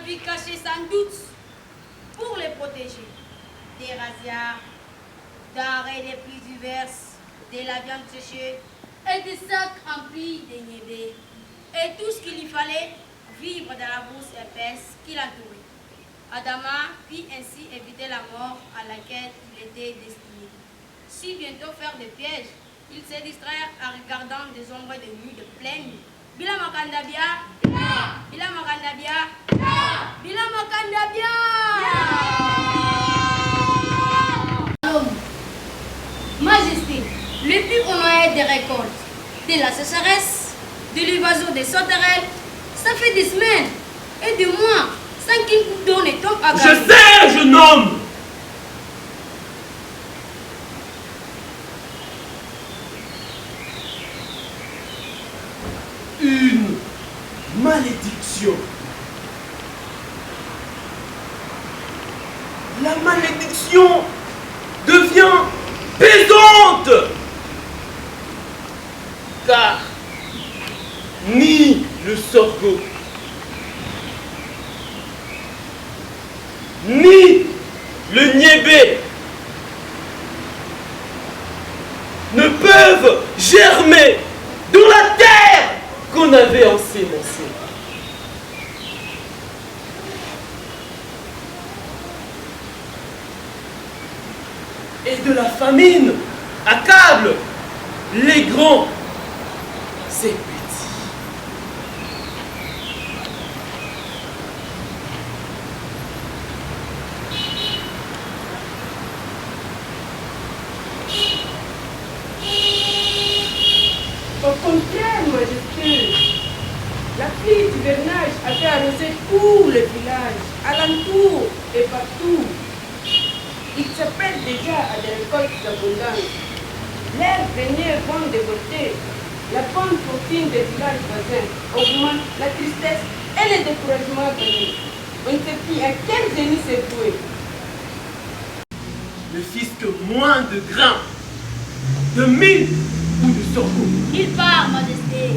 vie cachée sans doute pour les protéger. Des razzias, denrées les plus diverses, de la viande séchée et des sacs remplis de niébés. Et tout ce qu'il lui fallait vivre dans la bourse épaisse qui l'entourait. Adama put ainsi éviter la mort à laquelle il était destiné. Si bientôt faire des pièges, il se distrait en regardant des ombres de nuit de pleine nuit. Bila Makandabia, Bila Makandabia, Bila Makandabia. Majesté, le plus honoré des récoltes, de la sécheresse, de l'évasion des sauterelles, ça fait des semaines et des mois sans qu'une goutte d'eau ne tombe à Je sais, jeune homme! Une malédiction. La malédiction devient pesante. Car ni le sorgho, ni le niébé ne peuvent germer dans la terre qu'on avait ensémencée. Et de la famine accable les grands et petits. Au contraire, Majesté, la pluie d'hivernage a fait arroser tout le village, alentour et partout. Il s'appelle déjà à des récoltes abondantes. L'air baigné vent de beauté. La bonne fortune des villages voisins augmente la tristesse et le découragement venu. On ne sait plus à quel génie s'est voué. Ne fils que moins de grains, de mil ou de sorgho. Il part, Majesté.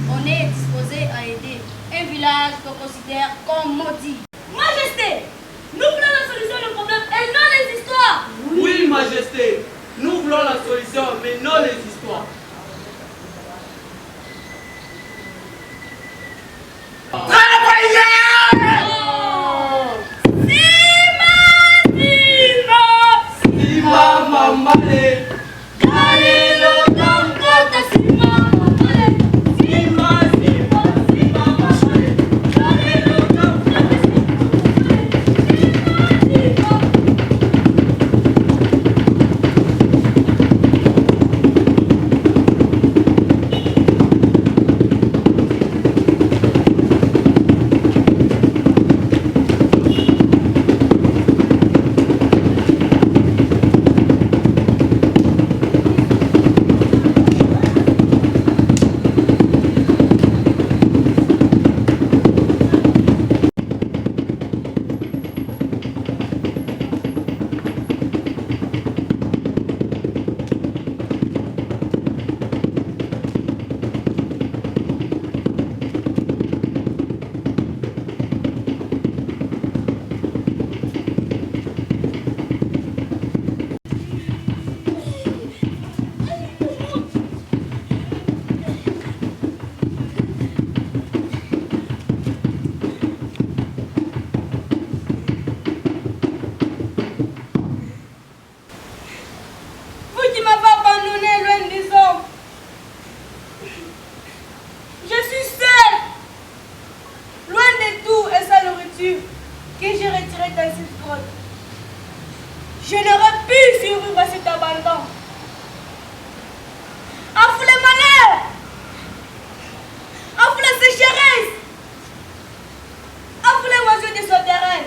On est disposé à aider un village qu'on considère comme maudit. Majesté, nous voulons la solution du problème et non les histoires. Oui, Majesté, nous voulons la solution, mais non les histoires. Mamale, dale lo tampoco si mamale, sima, sima, mamale, dale lo tampoco si Je n'aurais pu survivre à cet abandon. À vous les malheurs, à vous les sécheresses, à vous les oiseaux des souterrains.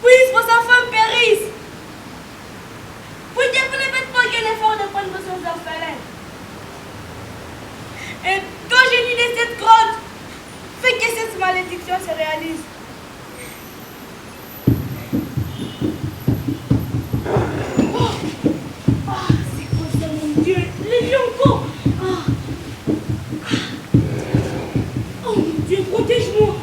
Puisse vos enfants périssent. Puis que vous ne faites pas qu'un effort de prendre vos orphelins. Et quand je lis de cette grotte, fais que cette malédiction se réalise. Oh mon Dieu, protège-moi.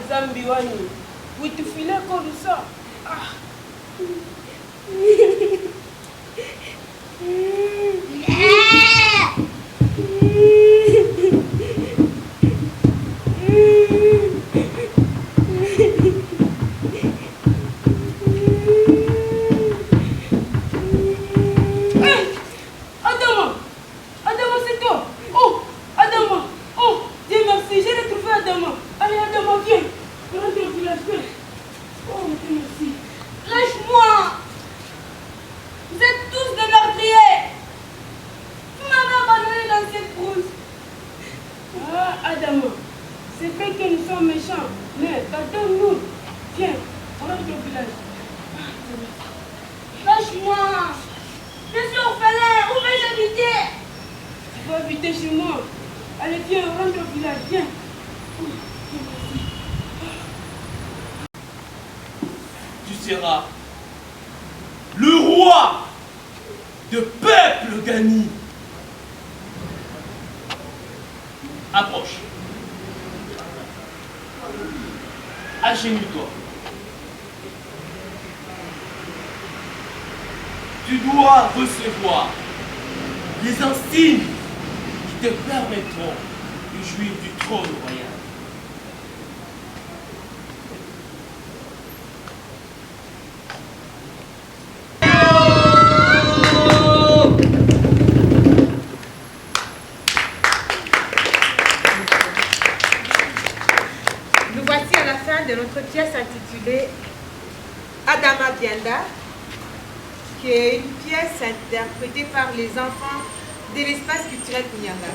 Zambi Wani. Oui, tu filais comme ça. Ah. Adama! Adama, c'est toi! Oh! Adama! Oh! Dieu merci, j'ai retrouvé Adama! Allez, Adama, viens! Rentre au village, viens! Oh, Dieu merci! Lâche-moi! Vous êtes tous des meurtriers! Vous m'avez abandonné dans cette brousse! Ah, Adama! C'est vrai que nous sommes méchants, mais pardonne-nous! Viens, rentre au village! Lâche-moi! Je suis orphelin! Où vais-je habiter? Tu vas habiter chez moi! Allez, viens, rentre au village, viens! Oh, Dieu merci. Tu seras le roi de peuple Gani. Approche. Agenouille-toi. Tu dois recevoir les insignes qui te permettront de jouir du trône royal. Nous voici à la fin de notre pièce intitulée Adama Bianda, qui est une pièce interprétée par les enfants de l'espace culturel Nyanga.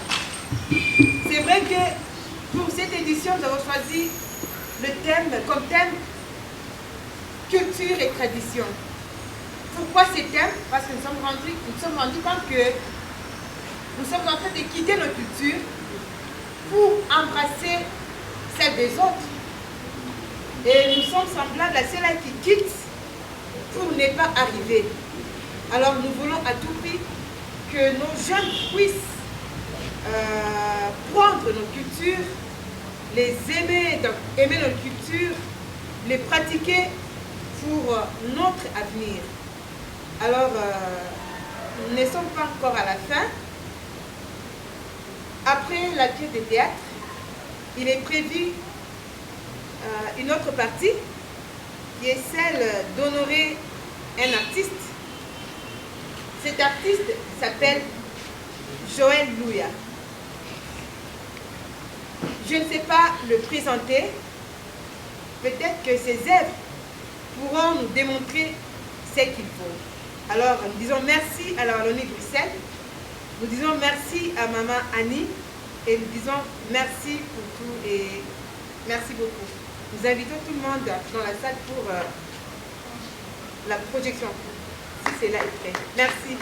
C'est vrai que pour cette édition, nous avons choisi le thème comme thème culture et tradition. Pourquoi ces thèmes? Parce que nous sommes rendus compte que nous sommes en train de quitter nos cultures pour embrasser celle des autres. Et nous sommes semblables à ceux-là qui quittent pour ne pas arriver. Alors nous voulons à tout prix que nos jeunes puissent prendre nos cultures, les aimer, donc aimer nos cultures, les pratiquer pour notre avenir. Alors, nous ne sommes pas encore à la fin. Après la pièce de théâtre, il est prévu une autre partie qui est celle d'honorer un artiste. Cet artiste s'appelle Joël Louya. Je ne sais pas le présenter. Peut-être que ses œuvres pourront nous démontrer ce qu'il faut. Alors, nous disons merci à la Wallonie Bruxelles. Nous disons merci à Maman Annie. Et nous disons merci pour tout et merci beaucoup. Nous invitons tout le monde dans la salle pour la projection, si cela est prêt. Merci.